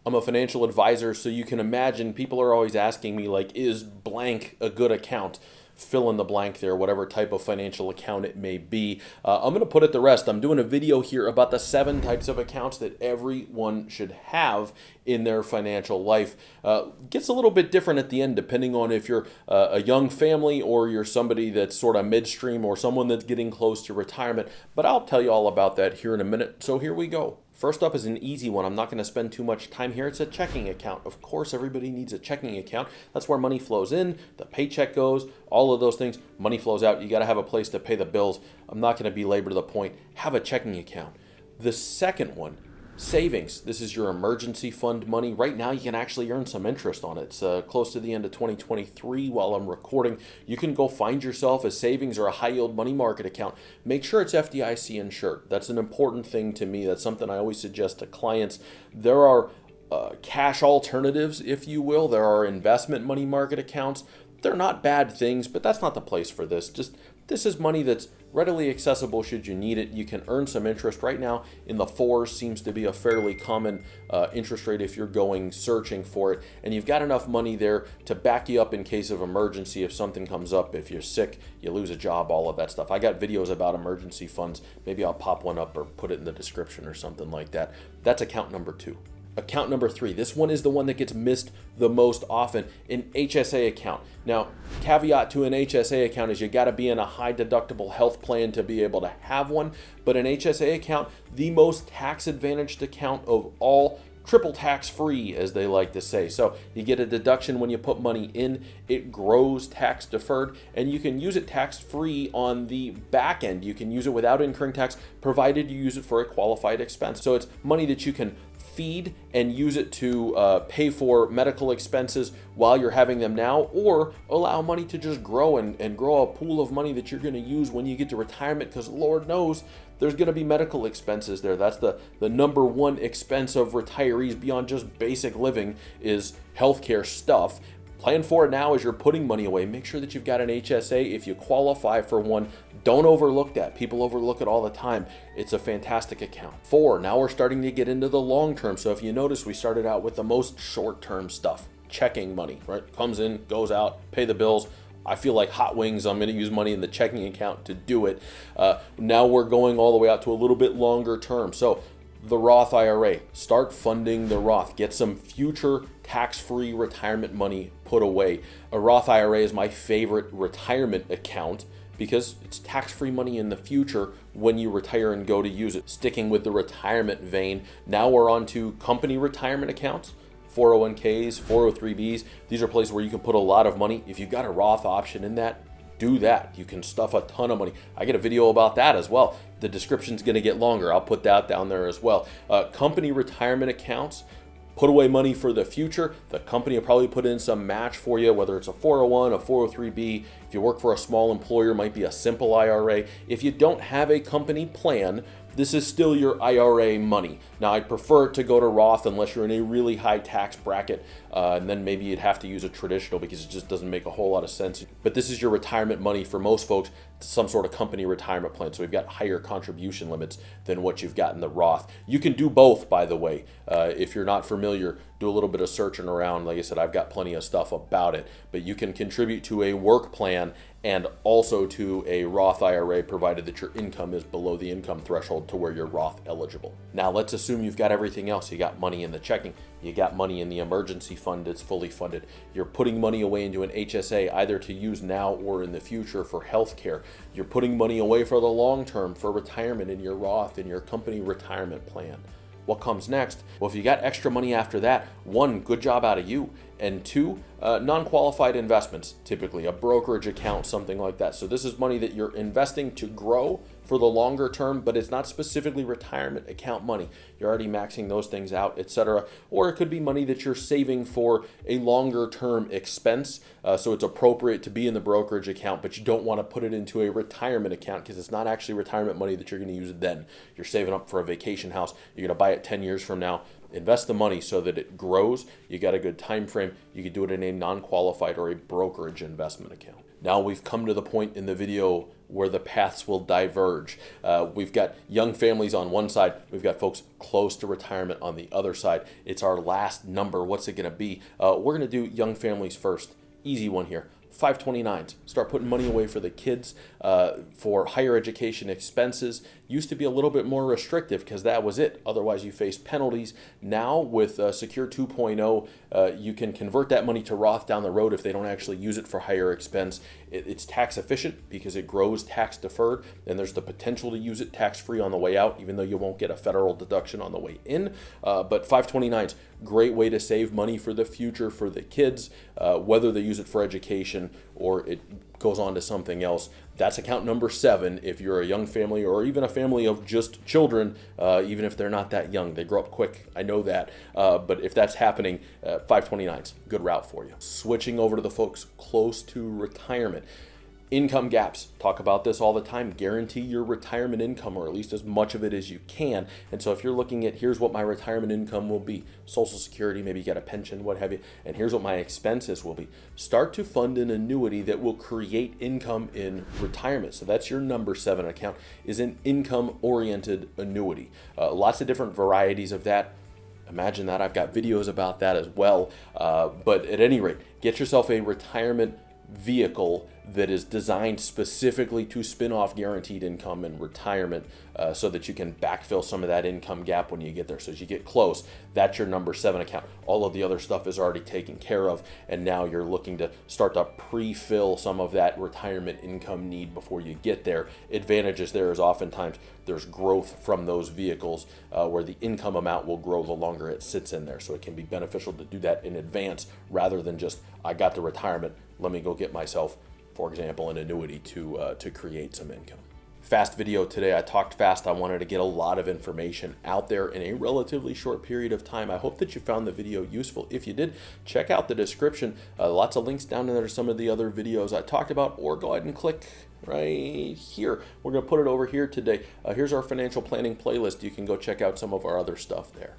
I'm a financial advisor, so you can imagine people are always asking me, like, is blank a good account? Fill in the blank there, whatever type of financial account it may be. I'm going to put it to rest. I'm doing a video here about the 7 types of accounts that everyone should have in their financial life. Gets a little bit different at the end depending on if you're a young family or you're somebody that's sort of midstream or someone that's getting close to retirement. But I'll tell you all about that here in a minute. So here we go. First up is an easy one. I'm not going to spend too much time here. It's a checking account. Of course, everybody needs a checking account. That's where money flows in, the paycheck goes, all of those things. Money flows out. You got to have a place to pay the bills. I'm not going to belabor the point. Have a checking account. The second one, savings. This is your emergency fund money. Right now, you can actually earn some interest on it. It's close to the end of 2023 while I'm recording. You can go find yourself a savings or a high yield money market account. Make sure it's FDIC insured. That's an important thing to me. That's something I always suggest to clients. There are cash alternatives, if you will. There are investment money market accounts. They're not bad things, but that's not the place for this. This is money that's readily accessible should you need it. You can earn some interest. Right now in the 4s seems to be a fairly common interest rate if you're going searching for it. And you've got enough money there to back you up in case of emergency if something comes up, if you're sick, you lose a job, all of that stuff. I got videos about emergency funds. Maybe I'll pop one up or put it in the description or something like that. That's account number 2. Account number 3, this one is the one that gets missed the most often, an HSA account. Now, caveat to an HSA account is you got to be in a high deductible health plan to be able to have one, but an HSA account, the most tax advantaged account of all, triple tax free, as they like to say. So you get a deduction when you put money in, it grows tax deferred, and you can use it tax free on the back end. You can use it without incurring tax, provided you use it for a qualified expense. So it's money that you can feed and use it to pay for medical expenses while you're having them now, or allow money to just grow and grow a pool of money that you're going to use when you get to retirement, because Lord knows there's going to be medical expenses there. That's the number one expense of retirees beyond just basic living is healthcare stuff. Plan for it now as you're putting money away. Make sure that you've got an HSA. If you qualify for one, don't overlook that. People overlook it all the time. It's a fantastic account. 4, now we're starting to get into the long term. So if you notice, we started out with the most short-term stuff. Checking money, right? Comes in, goes out, pay the bills. I feel like hot wings. I'm going to use money in the checking account to do it. Now we're going all the way out to a little bit longer term. So the Roth IRA, start funding the Roth. Get some future tax-free retirement money put away. A Roth IRA is my favorite retirement account because it's tax-free money in the future when you retire and go to use it. Sticking with the retirement vein, now we're on to company retirement accounts. 401ks, 403bs. These are places where you can put a lot of money. If you've got a Roth option in that, do that. You can stuff a ton of money. I get a video about that as well. The description's going to get longer. I'll put that down there as well. Company retirement accounts, put away money for the future. The company will probably put in some match for you, whether it's a 401, a 403b. If you work for a small employer, it might be a simple IRA. If you don't have a company plan, this is still your IRA money. Now, I'd prefer it to go to Roth unless you're in a really high tax bracket, and then maybe you'd have to use a traditional because it just doesn't make a whole lot of sense. But this is your retirement money for most folks, some sort of company retirement plan. So we've got higher contribution limits than what you've got in the Roth. You can do both, by the way. If you're not familiar, do a little bit of searching around. Like I said, I've got plenty of stuff about it, but you can contribute to a work plan and also to a Roth IRA, provided that your income is below the income threshold to where you're Roth eligible. Now, let's assume you've got everything else. You got money in the checking, you got money in the emergency fund, it's fully funded. You're putting money away into an HSA, either to use now or in the future for healthcare. You're putting money away for the long term, for retirement in your Roth, in your company retirement plan. What comes next? Well, if you got extra money after that, 1, good job out of you. And 2, non-qualified investments, typically a brokerage account, something like that. So this is money that you're investing to grow for the longer term, but it's not specifically retirement account money. You're already maxing those things out, etc. Or it could be money that you're saving for a longer term expense. So it's appropriate to be in the brokerage account, but you don't want to put it into a retirement account because it's not actually retirement money that you're going to use then. You're saving up for a vacation house. You're going to buy it 10 years from now. invest the money so that it grows. You got a good time frame. You could do it in a non-qualified or a brokerage investment account. Now we've come to the point in the video where the paths will diverge. We've got young families on one side. We've got folks close to retirement on the other side. It's our last number. What's it going to be? We're going to do young families first. Easy one here. 529s. Start putting money away for the kids, for higher education expenses. Used to be a little bit more restrictive because that was it. Otherwise, you faced penalties. Now, with Secure 2.0, you can convert that money to Roth down the road if they don't actually use it for higher expense. It's tax efficient because it grows tax deferred, and there's the potential to use it tax free on the way out, even though you won't get a federal deduction on the way in. But 529s, great way to save money for the future for the kids, whether they use it for education or it goes on to something else. That's account number 7 if you're a young family or even a family of just children, even if they're not that young. They grow up quick, I know that. But if that's happening, 529's good route for you. Switching over to the folks close to retirement. Income gaps, talk about this all the time. Guarantee your retirement income, or at least as much of it as you can. And so if you're looking at, here's what my retirement income will be, Social Security, maybe you get a pension, what have you, and here's what my expenses will be. Start to fund an annuity that will create income in retirement. So that's your number 7 account, is an income-oriented annuity. Lots of different varieties of that. Imagine that. I've got videos about that as well. But at any rate, get yourself a retirement vehicle that is designed specifically to spin off guaranteed income in retirement, so that you can backfill some of that income gap when you get there. So as you get close, that's your number 7 account. All of the other stuff is already taken care of, and now you're looking to start to pre-fill some of that retirement income need before you get there. Advantages there is oftentimes there's growth from those vehicles, where the income amount will grow the longer it sits in there. So it can be beneficial to do that in advance rather than just, I got the retirement, let me go get myself, for example, an annuity to create some income. Fast video today. I talked fast. I wanted to get a lot of information out there in a relatively short period of time. I hope that you found the video useful. If you did, check out the description. Lots of links down there to some of the other videos I talked about, or go ahead and click right here. We're going to put it over here today. Here's our financial planning playlist. You can go check out some of our other stuff there.